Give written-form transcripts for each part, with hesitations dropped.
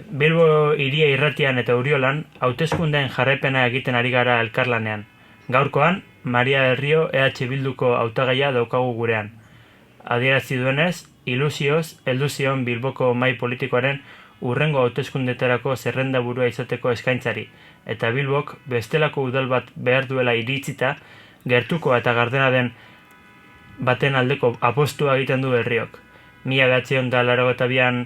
Bilbo hiria irratian eta Uriolan hauteskundeen jarraipena egiten ari gara elkarlanean. Gaurkoan, Maria del Rio EH Bilduko hautagaia daukagu gurean. Adierazi duenez, ilusioz heldu zion Bilboko mahai politikoaren hurrengo hauteskundetarako zerrenda burua izateko eskaintzari, eta Bilbok bestelako udal bat behar duela iritzita, gertuko eta gardena den baten aldeko apostua egiten du Herriok. 1982an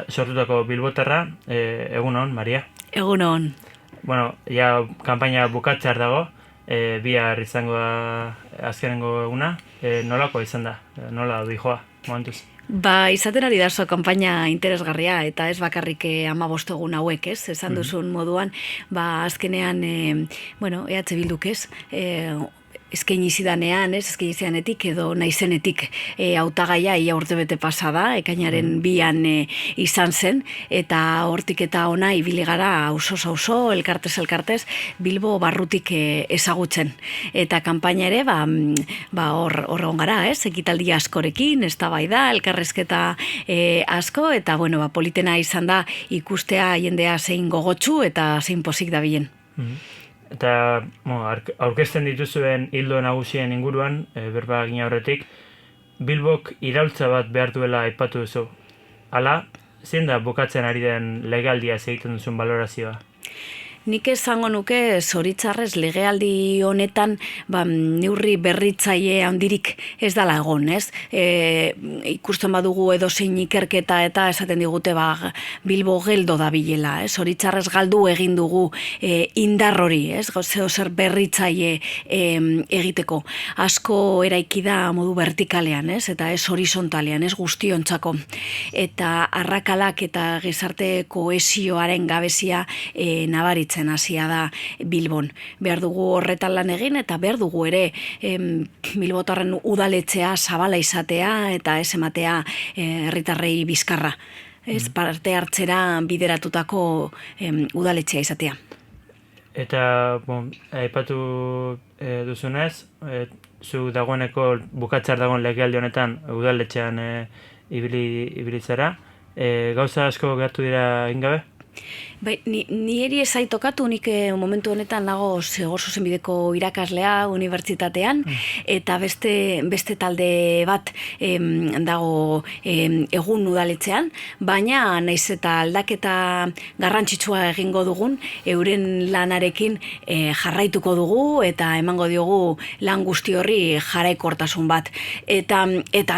sortutako bilbotarra, egunon, Maria? Egunon. Bueno, ja kanpaina bukatzear dago, bihar izango da azkenengo eguna, nolako izan da, nola dijoa, momentuz? Izaten ari da oso kanpaina interesgarria, eta ez bakarrik 15 egun hauek, ez? Esan duzun moduan, azkenean, EH Bilduk ez, eskaini zidanean, eskaini zidanetik edo naizenetik hautagaia ia urtebete pasada, ekainaren 2an izan zen, eta hortik eta ona ibili gara auzo, elkartez, Bilbo barrutik ezagutzen. Eta kanpaina ere, hor egon gara, ekitaldi askorekin, eztabaida, elkarrezketa asko, eta politena izan da ikustea jendea zein gogotsu eta zein pozik dabilen. Eta aurkezten dituzuen hildo nagusien inguruan, berba gina horretik, Bilbok iraultza bat behar duela aipatu duzu. Hala, zein da bukatzen ari den legaldia egiten duzun balorazioa? Nik esango nuke zoritzarrez legealdi honetan neurri berritzaile handirik ez dala egon, ez? Ikusten badugu edozein ikerketa eta esaten digute Bilbo geldo da bilela, ez? Zoritzarrez galdu egin dugu indar hori, ez? Zer berritzaile egiteko. Asko eraiki da modu vertikalean, ez? Eta ez horizontalean, ez guztiontzako. Eta arrakalak eta gizarte kohesioaren gabezia nabaritzen hasia da Bilbon. Behar dugu horretan lan egin eta behar dugu ere Bilbotarren udaletxea zabala izatea eta ez ematea herritarrei bizkarra. Ez parte hartzera bideratutako udaletxea izatea. Eta, aipatu duzunez, zu dagoeneko bukatzar dagoen legealdi honetan udaletxean ibili zara. Gauza asko gertu dira ingabe? Ni eri ezait tokatu, nik momentu honetan nago Zegor Zuzenbideko irakaslea unibertsitatean, eta beste talde bat dago egun udaletxean, baina naiz eta aldaketa garrantzitsua egingo dugun, euren lanarekin jarraituko dugu, eta emango diogu lan guzti horri jarraikortasun bat. Eta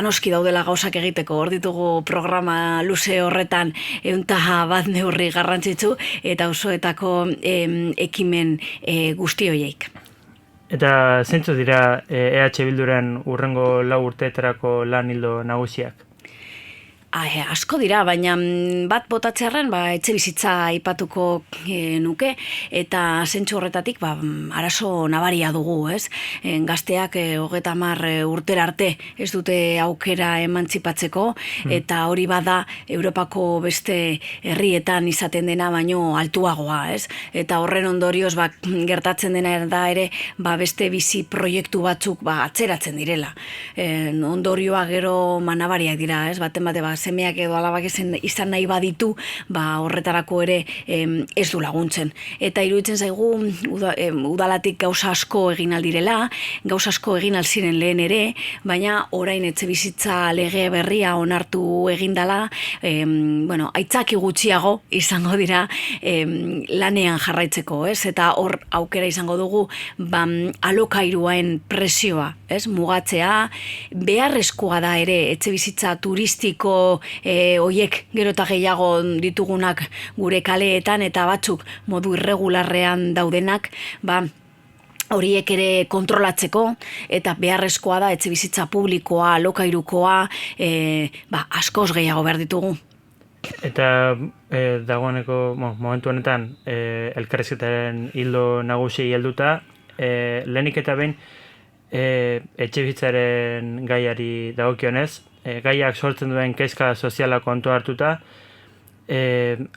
noski daudela gauzak egiteko, hor ditugu programa luze horretan 101 neurri garrantzitsu, eta auzoetako ekimen guzti horiek. Eta zeintzu dira EH Bilduren hurrengo 4 urteetarako lan ildo nagusiak? Asko dira, baina bat botatzearen etxe bizitza aipatuko nuke, eta zentsu horretatik arazo nabaria dugu, ez? Gazteak 30 urtera arte ez dute aukera emantzipatzeko, eta hori bada Europako beste herrietan izaten dena baino altuagoa, ez? Eta horren ondorioz gertatzen dena da ere beste bizi proiektu batzuk atzeratzen direla. Ondorioa gero nabariak dira, ez? Baten bate semeak edo alabak izan nahi baditu, horretarako ere ez du laguntzen. Eta iruditzen zaigu udalatik gauza asko egin aldirela, gauza asko egin alziren lehen ere, baina orain etxe bizitza lege berria onartu egindala, aitzaki gutxiago izango dira lanean jarraitzeko, ez? Eta hor aukera izango dugu alokairuaen presioa, ez? Mugatzea, beharrezkoa da ere etxe bizitza turistiko hoiek gero eta gehiago ditugunak gure kaleetan eta batzuk modu irregularrean daudenak, horiek ere kontrolatzeko, eta beharrezkoa da etxe bizitza publikoa, alokairukoa, askoz gehiago behar ditugu. Eta dagoeneko, momentu honetan, elkarrizketaren hildo nagusi helduta, lehenik eta behin etxe bizitzaren gaiari dagokionez, gaiak sortzen duen kezka soziala kontu hartuta,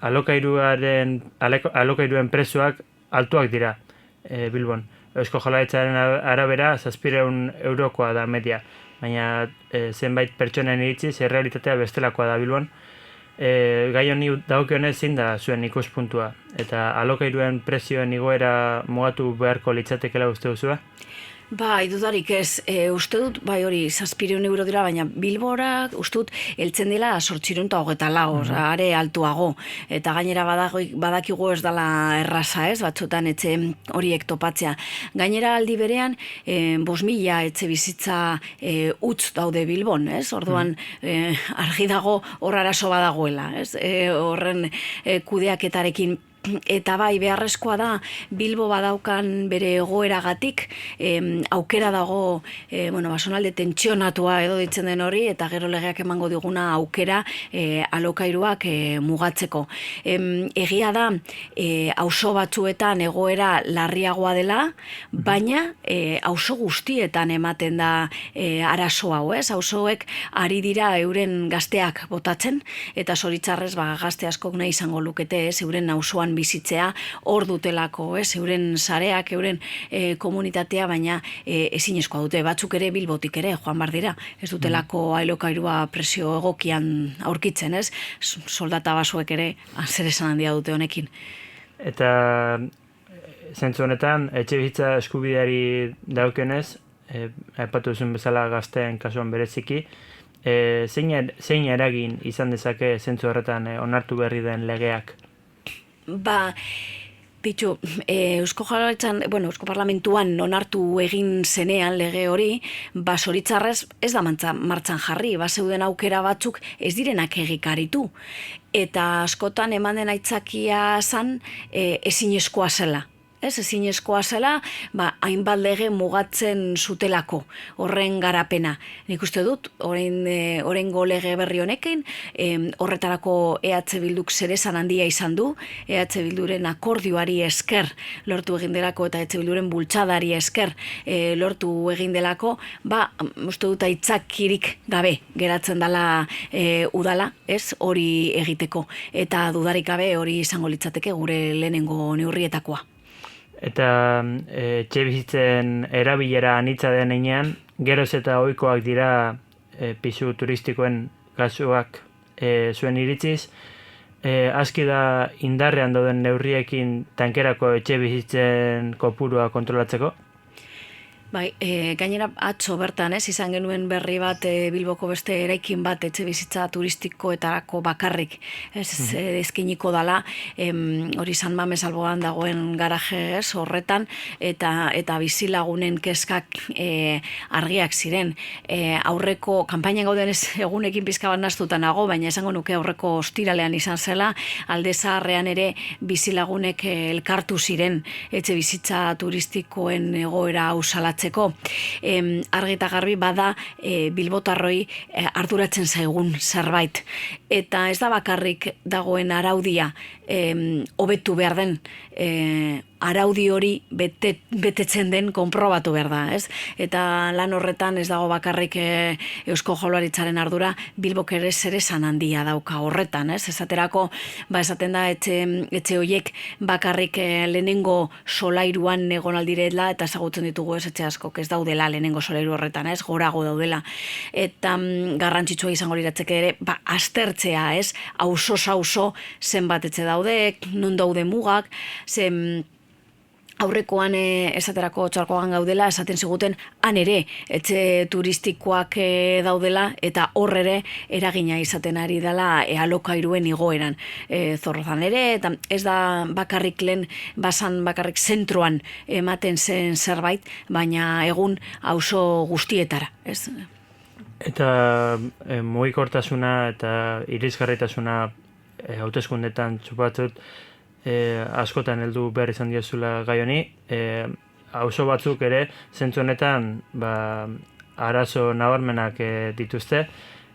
alokairuen prezuak altuak dira Bilbon. Eusko Jaurlaritzaren arabera 700 eurokoa da media, baina zenbait pertsonen iritziz errealitatea bestelakoa da Bilbon. gai honi dagokionez zein da zuen ikuspuntua, eta alokairuen prezioen igoera mugatu beharko litzatekeela uste duzua? Bai, dudarik ez, uste dut, bai hori, 700 euro dira, baina Bilbora, uste dut, heltzen dela 824, are altuago, eta gainera badakigu ez dela erraza ez, batzutan etxe horiek topatzea. Gainera aldi berean, 5.000 etxe bizitza utz daude Bilbon, ez? Orduan, argi dago hor arazo badagoela, ez? Horren kudeaketarekin. Eta bai, beharrezkoa da, Bilbo badaukan bere egoeragatik, aukera dago, zonalde tentsionatua edo ditzen den hori, eta gero legeak emango diguna aukera alokairuak mugatzeko. Egia da, auzo batzuetan egoera larriagoa dela, baina auzo guztietan ematen da arazo hau, ez? Auzoek ari dira euren gazteak botatzen, eta zoritzarrez gazte askok nahi izango lukete, ez? Euren auzoan bizitzea hor dutelako, euren sareak, euren komunitatea, baina ezinezkoa dute, batzuk ere Bilbotik ere joan bar dira, ez dutelako alokairua presio egokian aurkitzen, ez? Soldata basuek ere zer esan handia dute honekin. Eta zentzu honetan, etxe bizitza eskubideari daukionez, aipatu duzun bezala gazteen kasuan bereziki, zein eragin izan dezake zentzu horretan onartu berri den legeak? Bitxu, Eusko Jaurlaritzan, Eusko Parlamentuan onartu egin zenean lege hori, zoritzarrez ez da martxan jarri, zeuden aukera batzuk ez direnak egikaritu. Eta askotan eman den aitzakia zan ezinezkoa zela. Ezinezkoa zela, hainbat lege mugatzen zutelako, horren garapena. Nik uste dut, horrengo lege berri honekin, horretarako EH Bilduk zeresan handia izan du, EH Bilduren akordioari esker lortu egin delako, eta EH Bilduren bultzadari esker lortu egin delako, uste dut aitzakirik gabe geratzen dela udala, hori egiteko. Eta dudarik gabe hori izango litzateke gure lehenengo neurrietakoa. Eta etxe bizitzen erabilera anitza den heinean, geroz eta ohikoak dira pisu turistikoen kasuak zuen iritziz, aski da indarrean dauden neurriekin tankerako etxe bizitzen kopurua kontrolatzeko? Bai, gainera atzo bertan, izan genuen berri bat Bilboko beste eraikin bat etxe bizitza turistikoetarako bakarrik ezkiniko dala, hori San Mames alboan dagoen garaje horretan, eta bizilagunen kezkak argiak ziren. Aurreko, kanpainan gauden ez egunekin pizka bat naztutan nago, baina esango nuke aurreko ostiralean izan zela, alde zaharrean ere bizilagunek elkartu ziren etxe bizitza turistikoen egoera ausalatzen. Argi eta garbi bada bilbotarroi arduratzen zaigun zerbait. Eta ez da bakarrik dagoen araudia hobetu behar den, araudi hori betetzen den konprobatu behar da, ez? Eta lan horretan ez dago bakarrik Eusko Jaurlaritzaren ardura, Bilbok ere zeresan handia dauka horretan, ez? Esaterako, esaten da etxe horiek bakarrik lehenengo solairuan egon aldirela, eta ezagutzen ditugu etxe askok ez daudela lehenengo solairu horretan, ez? Gorago daudela. Eta garrantzitsua izango liratzeke ere, aztertzea, ez? Auzo zenbat etxe daude, non daude mugak, aurrekoan esaterako txarkoan gaudela, esaten ziguten han ere etxe turistikoak daudela, eta hor ere eragina izaten ari dela alokairuen igoeran. Zorrozan ere, eta ez da bakarrik lehen, bakarrik zentroan ematen zen zerbait, baina egun auzo guztietara, ez? Eta mugikortasuna eta irisgarritasuna hauteskundetan txupatzut, askotan heldu behar izan diozula gai honi, auzo batzuk ere zentzu honetan arazo nabarmenak dituzte,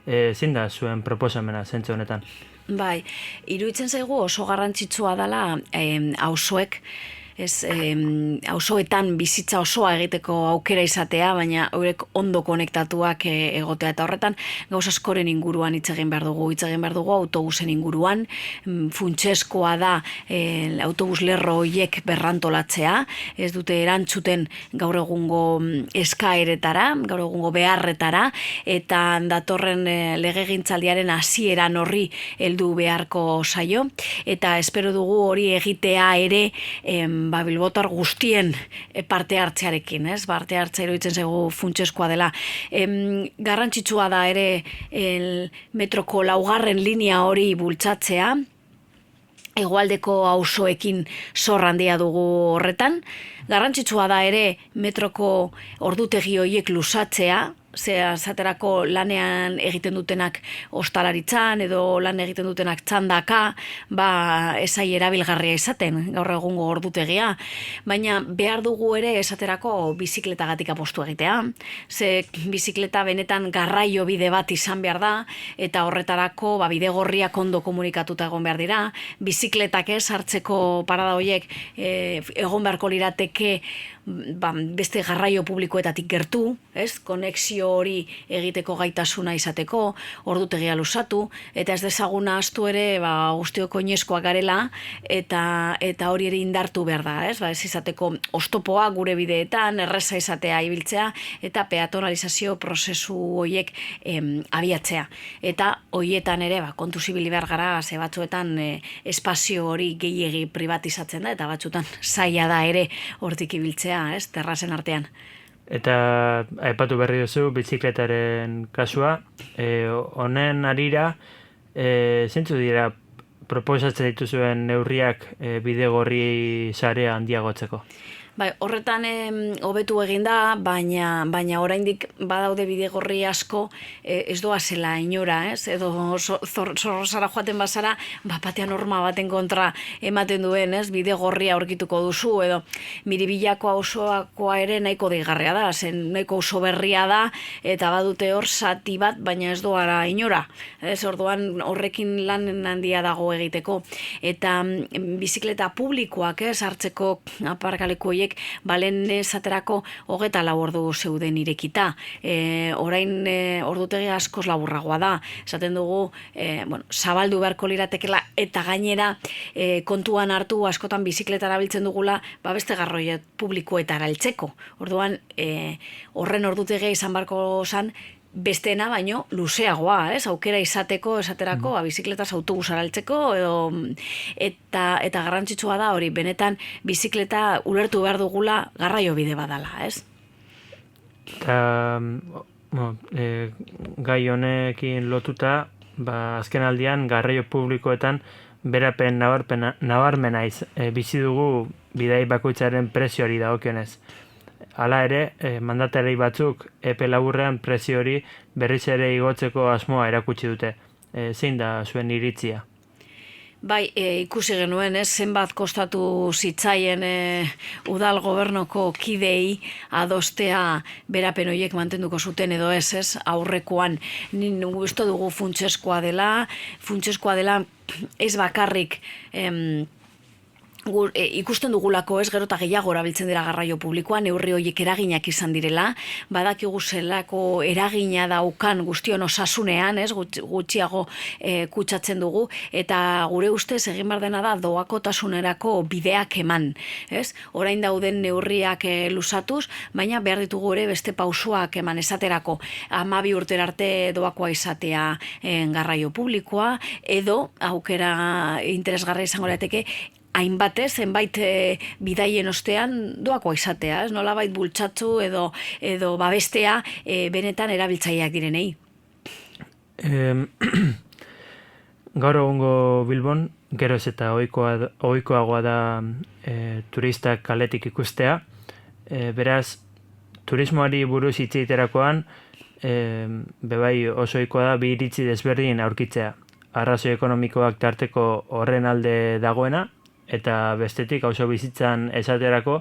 zein da zuen proposamena zentzu honetan? Bai, iruditzen zaigu oso garrantzitsua dela auzoek auzoetan bizitza osoa egiteko aukera izatea, baina horrek ondo konektatuak egotea, eta horretan gauz askoren inguruan hitz egin behar dugu autobusen inguruan, funtsezkoa da autobus lerro horiek berrantolatzea, ez dute erantzuten gaur egungo eskaeretara, gaur egungo beharretara, eta datorren legegintzaldiaren hasieran horri heldu beharko zaio, eta espero dugu hori egitea ere bilbotar guztien parte hartzearekin, ez? Parte hartzea iruditzen zaigu funtsezkoa dela. Garrantzitsua da ere metroko 4. linea hori bultzatzea, hegoaldeko auzoekin zor handia dugu horretan. Garrantzitsua da ere metroko ordutegi horiek luzatzea, zaterako lanean egiten dutenak ostalaritzan edo lan egiten dutenak txandaka, esai erabilgarria izaten, gaur egungo ordutegia, baina behar dugu ere esaterako bizikletagatik apostu egitea. Ze bizikleta benetan garraio bide bat izan behar da, eta horretarako bide gorriak ondo komunikatuta egon behar dira, bizikletak hartzeko parada horiek egon beharko lirateke beste garraio publikoetatik gertu, konexio hori egiteko gaitasuna izateko, ordutegia luzatu, eta ez dezaguna ahaztu ere guztiok oinezkoak garela, eta hori ere indartu behar da, ez izateko oztopoa gure bideetan, erreza izatea ibiltzea, eta peatonalizazio prozesu horiek abiatzea. Eta horietan ere kontu zibili behar gara, ze batzuetan espazio hori gehiegi privatizatzen da, eta batzuetan zaila da ere hortik ibiltzea, terrazen artean. Eta aipatu berri duzu bizikletaren kasua, honen arira, zeintzu dira proposatzen dituzuen neurriak bidegorri sarea handiagotzeko? Horretan hobetu egin da, baina oraindik badaude bidegorri asko ez doazela inora, edo zorrozara joaten bazara, batean norma baten kontra ematen duen, bidegorria aurkituko duzu, edo Miribillako auzoakoa ere nahiko deigarria da, zen nahiko oso berria da, eta badute hor zati bat, baina ez doara inora. Orduan horrekin lan handia dago egiteko. Eta bizikleta publikoak hartzeko aparkaleku horiek balen esaterako 24 ordu zeuden irekita. Orain ordutegi askoz laburragoa da. Esaten dugu, zabaldu beharko liratekela, eta gainera kontuan hartu askotan bizikleta erabiltzen dugula, beste garraio publikoetara heltzeko. Orduan, horren ordutegia izan beharko zan, besteena baino luzeagoa, aukera izateko, esaterako, bizikletaz autobusara altzeko, eta garrantzitsua da hori, benetan bizikleta ulertu behar dugula garraio bide badala, Eta, gai honekin lotuta, azken aldian garraio publikoetan berapen nabarmena bizi dugu bidai bakoitzaren prezioari dagokionez. Hala ere, mandatari batzuk epe laburrean prezio hori berriz ere igotzeko asmoa erakutsi dute. Zein da zuen iritzia? Ikusi genuen, zenbat kostatu zitzaien udal gobernoko kidei adostea berapen horiek mantenduko zuten edo ez, aurrekoan. Uste dugu funtsezkoa dela ez bakarrik ikusten dugulako gero eta gehiago erabiltzen dira garraio publikoan, neurri horiek eraginak izan direla, badakigu zelako eragina daukan guztion osasunean, gutxiago kutsatzen dugu, eta gure ustez egin behar dena da doakotasunerako bideak eman. Orain dauden neurriak luzatuz, baina behar ditugu ere beste pausuak eman esaterako 12 urtera arte doakoa izatea garraio publikoa, edo aukera interesgarra izango daiteke, zenbait bidaien ostean doakoa izatea, nolabait bultzatzu edo babestea benetan erabiltzaileak direnei. Gaur egungo Bilbon, geroz eta ohikoagoa da turistak kaletik ikustea, beraz, turismoari buruz hitz egiterakoan, bebai oso ohikoa da bi iritzi desberdin aurkitzea. Arrazoi ekonomikoak tarteko horren alde dagoena, eta bestetik auzo bizitzan esaterako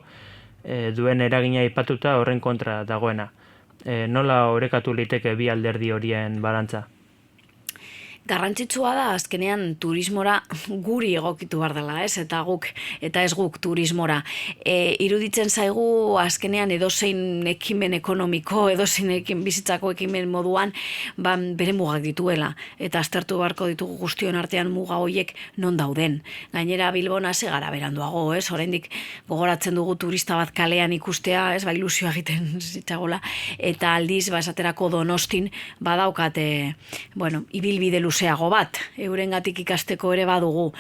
duen eragina aipatuta horren kontra dagoena. Nola orekatu liteke bi alderdi horien balantza? Garrantzitsua da azkenean turismora guri egokitu behar dela, ez? Eta ez guk turismora. Iruditzen zaigu azkenean edozein ekimen ekonomiko, edozein bizitzako ekimen moduan, bere mugak dituela. Eta aztertu beharko ditugu guztion artean muga horiek non dauden. Gainera Bilbon hasi gara beranduago, ez? Oraindik gogoratzen dugu turista bat kalean ikustea, ez? Ilusioa egiten zitzagola. Eta aldiz, esaterako Donostin badaukate, ibilbide luzeago bat, eurengatik ikasteko ere badugu.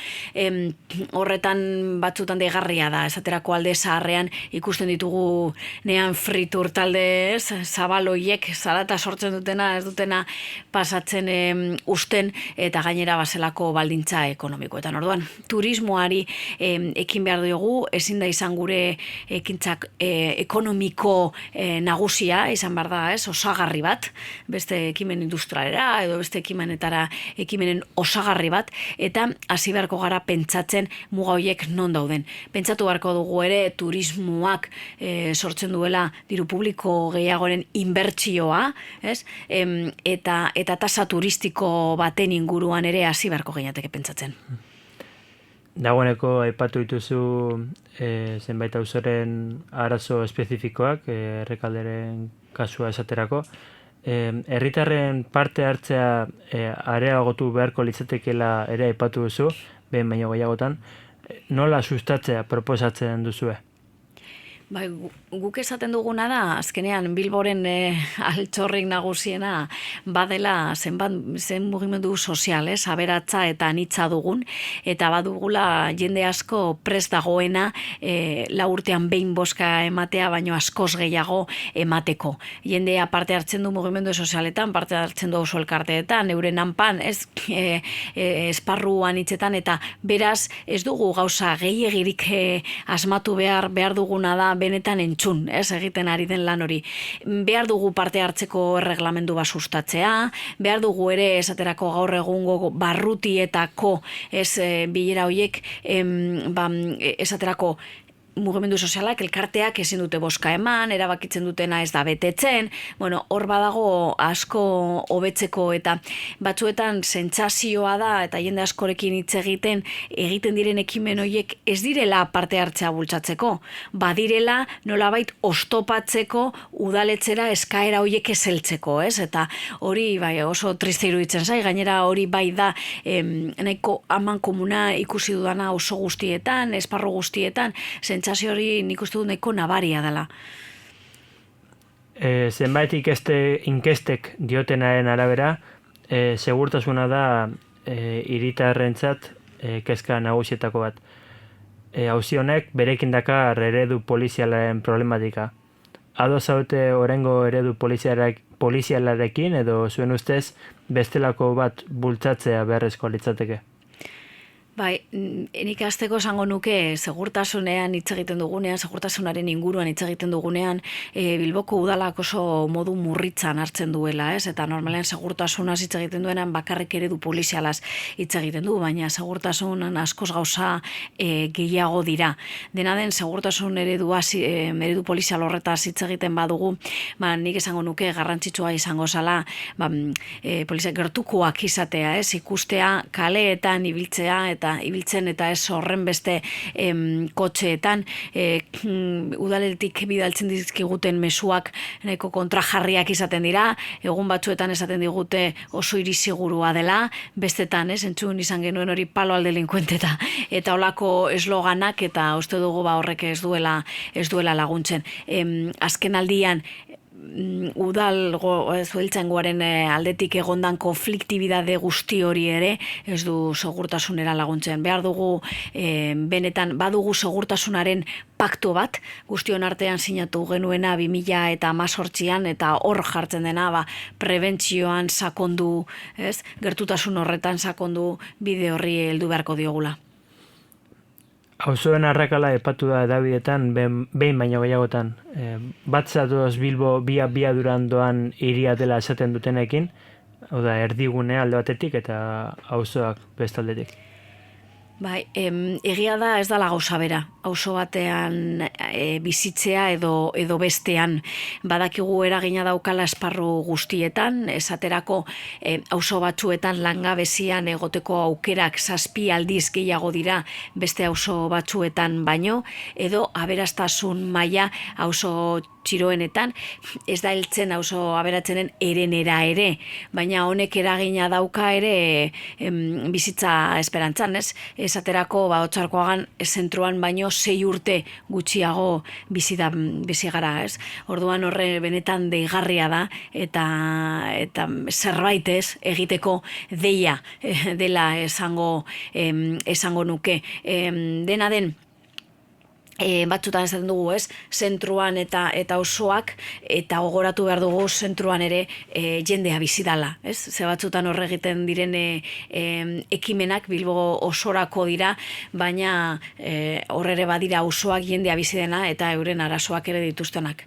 Horretan batzutan deigarria da, esaterako Alde Zaharrean ikusten ditugu nean fritur talde, zabaloiek zarata sortzen dutena, ez dutena pasatzen usten, eta gainera baselako baldintza ekonomikoetan. Orduan, turismoari ekin behar dugu, ezin da izan gure ekintzak ekonomiko nagusia, izan behar da, osagarri bat, beste ekimen industrialera, edo beste ekimenen osagarri bat, eta hasi beharko gara pentsatzen muga horiek non dauden. Pentsatu beharko dugu ere turismoak sortzen duela diru publiko gehiagoren inbertsioa, eta tasa turistiko baten inguruan ere hasi beharko gehiateke pentsatzen. Dagoeneko aipatu dituzu zenbait auzoren arazo espezifikoak, Errekalderen kasua esaterako. Herritarren parte hartzea areagotu beharko litzatekeela ere aipatu duzu, behin baino gehiagotan. Nola sustatzea proposatzen duzue? Guk esaten duguna da, azkenean Bilboren altxorrik nagusiena badela zen mugimendu sozial, aberatza eta anitza dugun, eta badugula jende asko prest dagoena 4 urtean behin bozka ematea, baino askoz gehiago emateko. Jendea parte hartzen du mugimendu sozialetan, parte hartzen du oso elkarteetan, euren hanpan, esparru anitzetan, eta beraz ez dugu gauza gehiegirik asmatu behar duguna da benetan entzun, egiten ari den lan hori. Behar dugu parte hartzeko erreglamendu bat sustatzea, behar dugu ere esaterako gaur egungo barrutietako bilera horiek esaterako mugimendu sozialak, elkarteak ezin dute bozka eman, erabakitzen dutena ez da betetzen, hor badago asko hobetzeko, eta batzuetan sentsazioa da, eta jende askorekin hitz egiten diren ekimen horiek ez direla parte hartzea bultzatzeko, badirela nolabait oztopatzeko udaletxera eskaera horiek ezeltzeko, eta hori oso triste iruditzen zai, gainera hori bai da nahiko aman komuna ikusi dudana oso guztietan, esparru guztietan, sentsazio hori nik uste dut nahiko nabaria dela. Zenbait inkestek diotenaren arabera, segurtasuna da hiritarrentzat kezka nagusietako bat. Auzi honek berekin dakar eredu polizialaren problematika. Ados zaudete oraingo eredu polizialarekin, edo zuen ustez bestelako bat bultzatzea beharrezkoa litzateke? Nik hasteko esango nuke segurtasunean hitz egiten dugunean, segurtasunaren inguruan hitz egiten dugunean, Bilboko udalak oso modu murritzan hartzen duela, eta normalean segurtasunaz hitz egiten duenan bakarrik eredu polizialaz hitz egiten du, baina segurtasunan askoz gauza gehiago dira. Dena den segurtasun eredu polizial horretaz hitz egiten badugu, nik esango nuke garrantzitsua izango zala, poliziak gertukoak izatea, ikustea kaleetan ibiltzea, ibiltzen eta ez horren beste kotxeetan, udaletik bidaltzen dizkiguten mezuak nahiko kontrajarriak izaten dira, egun batzuetan esaten digute oso hiri segurua dela, bestetan, entzun izan genuen hori palo al delinkuente eta holako esloganak, eta uste dugu horrek ez duela laguntzen. Azken aldian, udal zueltzaingoaren aldetik egondan konfliktibidade guzti hori ere ez du segurtasunera laguntzen. Behar dugu benetan badugu segurtasunaren paktu bat, guztion artean sinatu genuena 2018an, eta hor jartzen dena prebentzioan sakondu, gertutasun horretan sakondu bide horri heldu beharko diogula. Auzoen arrakala epatu da edabidetan, behin baino gehiagotan. Bat zatoz Bilbo biaduran doan hiria dela esaten dutenekin, hau da, erdigunea alde batetik eta auzoak bestaldetik. Bai, egia da ez dala gauza bera, auzo batean bizitzea edo bestean. Badakigu eragina daukala esparru guztietan, esaterako auzo batzuetan langabezian egoteko aukerak 7 aldiz gehiago dira beste auzo batzuetan baino, edo aberastasun maila auzo txiroenetan, ez da heltzen auzo aberatzenen erenera ere, baina honek eragina dauka ere bizitza esperantzan, ez? Esaterako Otxarkoagan zentruan baino 6 urte gutxiago bizi gara, ez? Orduan horre benetan deigarria da eta zerbait ez egiteko deia dela esango nuke. Dena den, batzutan esaten dugu, ez, zentruan eta auzoak, eta gogoratu behar dugu zentruan ere jendea bizi dala, ez? Ze batzutan horre egiten diren ekimenak Bilbo osorako dira, baina horre badira auzoak jendea bizi dena eta euren arazoak ere dituztenak.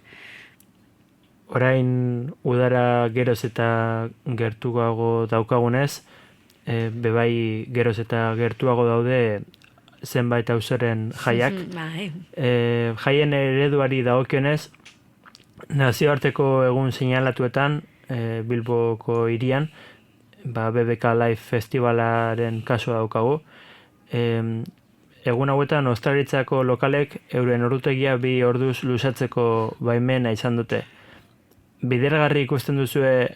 Orain udara geroz eta gertuago daukagunez, bebai geroz eta gertuago daude zenbait auzoren jaiak. Jaien ereduari dagokionez, nazioarteko egun seinalatuetan Bilboko hirian, BBK Live Festivalaren kasua daukagu. Egun hauetan ostalaritzako lokalek euren ordutegia 2 orduz luzatzeko baimena izan dute. Bideragarri ikusten duzue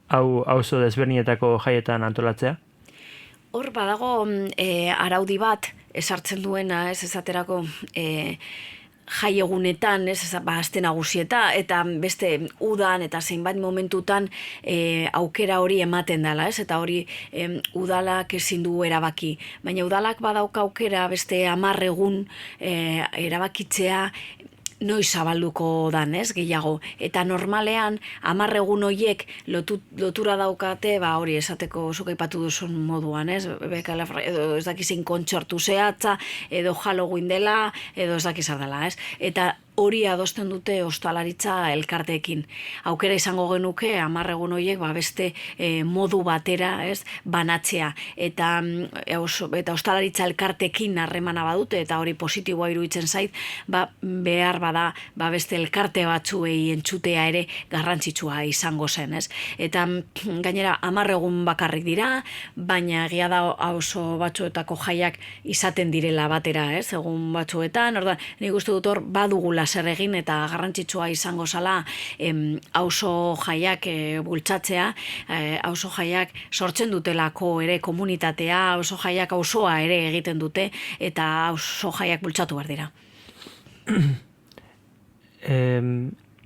hau auzo desberdinetako jaietan antolatzea? Hor badago araudi bat esartzen duena, ez, esaterako jai egunetan, ez, aste nagusieta, eta beste udan eta zeinbat momentutan aukera hori ematen dela, ez, eta hori udalak ezin du erabaki. Baina udalak badauka aukera beste 10 egun erabakitzea noiz zabalduko dan, ez, gehiago. Eta normalean, 10 egun horiek lotura daukate, hori esateko zuk aipatu duzun moduan, ez, edo ez dakizin kontsortu zehatza, edo Halloween dela, edo ez dakizar dela, ez. Eta hori adosten dute ostalaritza elkarteekin. Aukera izango genuke 10 egun horiek beste modu batera, ez, banatzea. Eta ostalaritza elkarteekin harremana badute, eta hori positiboa iruditzen zait, behar bada beste elkarte batzuei entzutea ere garrantzitsua izango zen, ez. Eta gainera 10 egun bakarrik dira, baina egia da auzo batzuetako jaiak izaten direla batera, ez, egun batzuetan. Orduan, nik uste dut hor badugula zer egin eta garrantzitsua izango zala auzo jaiak bultzatzea, auzo jaiak sortzen dutelako ere komunitatea, auzo jaiak auzoa ere egiten dute eta auzo jaiak bultzatu behar dira.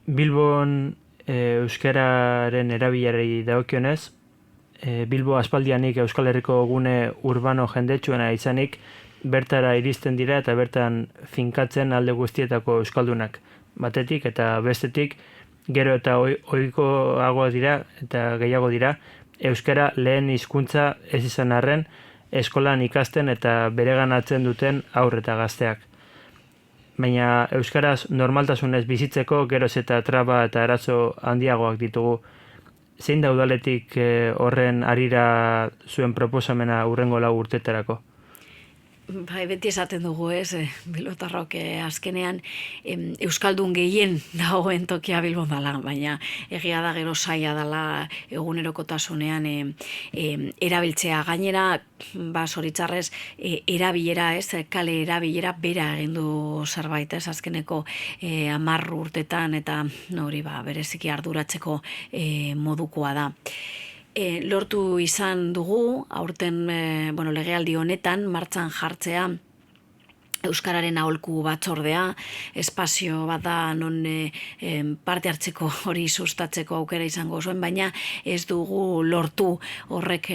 Bilbon euskararen erabilerari dagokionez, Bilbo aspaldianik Euskal Herriko gune urbano jendetsuena izanik, bertara iristen dira eta bertan finkatzen alde guztietako euskaldunak. Batetik eta bestetik, gero eta ohikoago dira eta gehiago dira, euskara lehen hizkuntza ez izan arren, eskolan ikasten eta bereganatzen duten haur eta gazteak. Baina euskaraz normaltasunez bizitzeko geroz eta traba eta arazo handiagoak ditugu. Zein da udaletik horren harira zuen proposamena hurrengo 4 urtetarako? Beti esaten dugu, ez, bilbotarrok azkenean euskaldun gehien dagoen tokia Bilbon dela, baina egia da gero zaila dela egunerokotasunean erabiltzea. Gainera, zoritzarrez, erabilera, ez, kale erabilera bera egin du zerbait, ez, azkeneko 10 urtetan eta hori bereziki arduratzeko modukoa da. Lortu izan dugu, aurten legealdi honetan, martxan jartzea Euskararen aholku batzordea, espazio bat da non parte hartzeko hori sustatzeko aukera izango zuen, baina ez dugu lortu horrek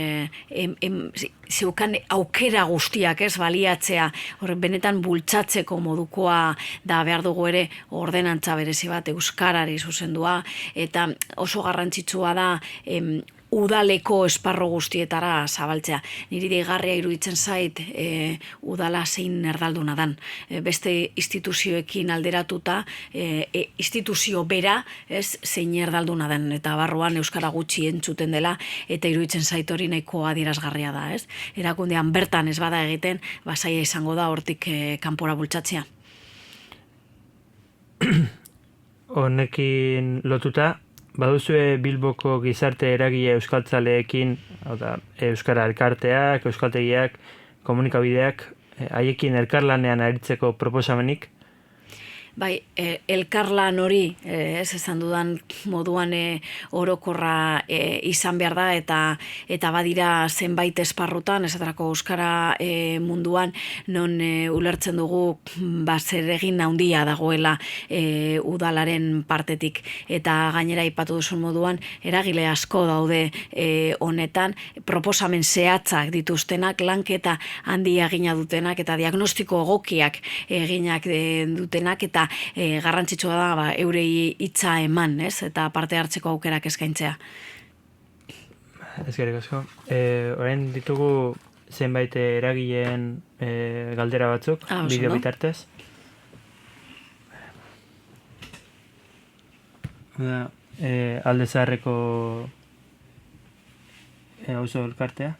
zeukan aukera guztiak, ez, baliatzea, horrek benetan bultzatzeko modukoa da, behar dugu ere ordenantza berezi bat euskarari zuzendua, eta oso garrantzitsua da udaleko esparro guztietara zabaltzea. Niri deigarria iruditzen zait udala zein erdalduna dan. Beste instituzioekin alderatuta, instituzio bera zein erdalduna den, eta barruan euskara gutxi entzuten dela, eta iruditzen zait hori nahiko adierazgarria da. Erakundean bertan ez bada egiten, zaila izango da hortik kanpora bultzatzea. Honekin lotuta, baduzue Bilboko gizarte eragile euskaltzaleekin, euskara elkarteak, euskaltegiak, komunikabideak, haiekin elkarlanean aritzeko proposamenik? Bai, elkarlan hori, ez esan dudan moduan orokorra izan behar da, eta badira zenbait esparrutan, esaterako euskara munduan, non ulertzen dugu zer egin handia dagoela udalaren partetik. Eta gainera aipatu duzun moduan, eragile asko daude honetan, proposamen zehatzak dituztenak, lanketa handia egina dutenak, eta diagnostiko egokiak eginak dutenak, eta garrantzitsua da eurei hitza eman, eta parte hartzeko aukerak eskaintzea. Eskerrik asko. Orain ditugu zenbait eragileen galdera batzuk, bideo bitartez. Alde Zaharreko auzo elkartea.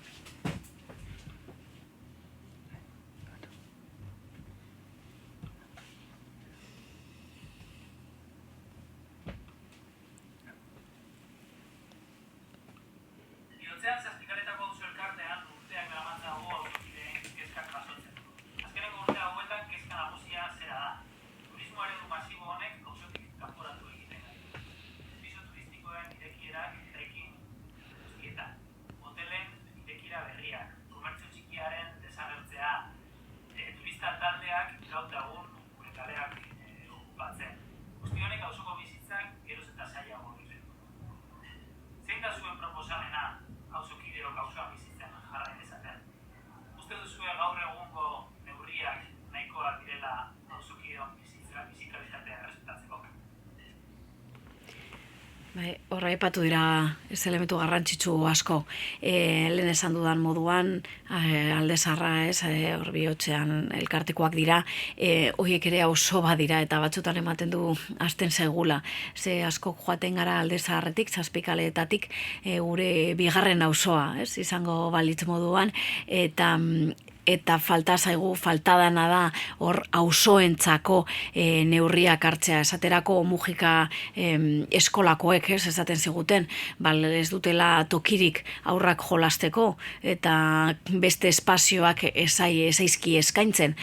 Horra aipatu dira ez elementu garrantzitsu asko. Lehen esan dudan moduan, Alde Zaharra hor bihotzean elkartekoak dira, horiek ere oso badira, eta batzutan ematen du hasten segula. Ze asko joaten gara Alde Zaharretik, Zazpikaleetatik, gure bigarren auzoa, izango balitz moduan, eta falta dana da hor auzoentzako neurriak hartzea. Esaterako Mujika eskolakoek esaten ziguten, ez dutela tokirik aurrak jolasteko, eta beste espazioak ezaizki eskaintzen.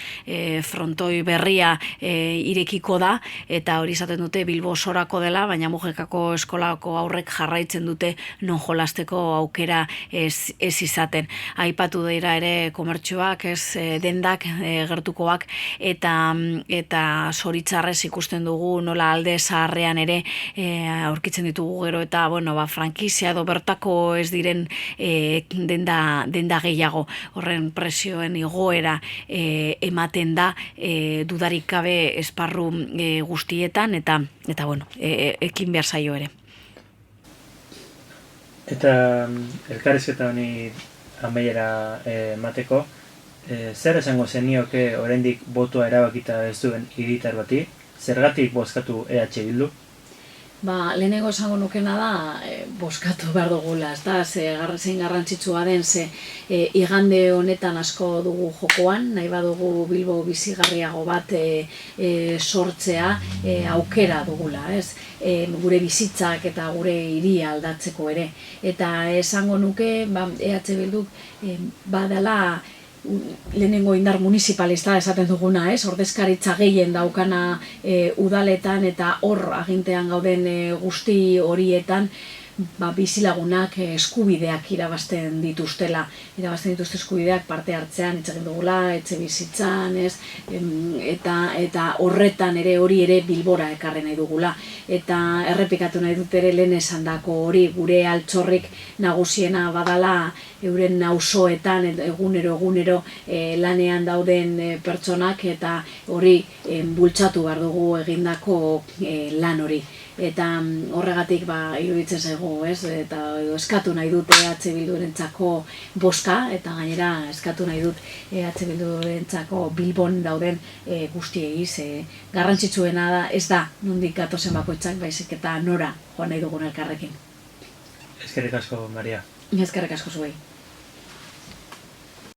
Frontoi berria irekiko da, eta hori esaten dute Bilbo osorako dela, baina Mujikako eskolako aurrek jarraitzen dute non jolasteko aukera ez izaten. Aipatu dira ere komertxoak, dendak gertukoak, eta zoritzarrez ikusten dugu nola Alde Zaharrean ere aurkitzen ditugu gero, eta frankizia edo bertako ez diren denda gehiago. Horren presioen igoera ematen da dudarik gabe esparru guztietan, eta ekin behar zaio ere. Eta elkarrizketa honi amaiera emateko, zer esango zenioke oraindik botoa erabakita ez duen hiritar bati? Zergatik bozkatu EH Bildu? Lehenengo esango nukena da bozkatu behar dugula, zein garrantzitsua den, igande honetan asko dugu jokoan, nahi badugu Bilbo bizigarriago bat sortzea aukera dugula, gure bizitzak eta gure hiria aldatzeko ere. Eta esango nuke EH Bilduk badala lehenengo indar municipalista esaten duguna, ordezkaritza gehien daukana udaletan, eta hor agintean gauden guzti horietan bizilagunak eskubideak irabazten dituztela. Irabazten dituzte eskubideak parte hartzean, hitz egin dugula, etxe bizitzan, eta horretan ere hori ere Bilbora ekarri nahi dugula. Eta errepikatu nahi dut ere lehen esandako hori, gure altxorrik nagusiena badala euren auzoetan egunero lanean dauden pertsonak, eta hori bultzatu behar dugu egindako lan hori. eta horregatik iruditzen zaigu, ez? Eta eskatu nahi dut EH Bildurentzako bozka, eta gainera eskatu nahi dut EH Bildurentzako Bilbon dauden guztiei, garrantzitsuena da, ez da nondik gatozen bakoitzak, baizik eta nora joan nahi dugun elkarrekin. Eskerrik asko, Maria. Eskerrik asko zuei.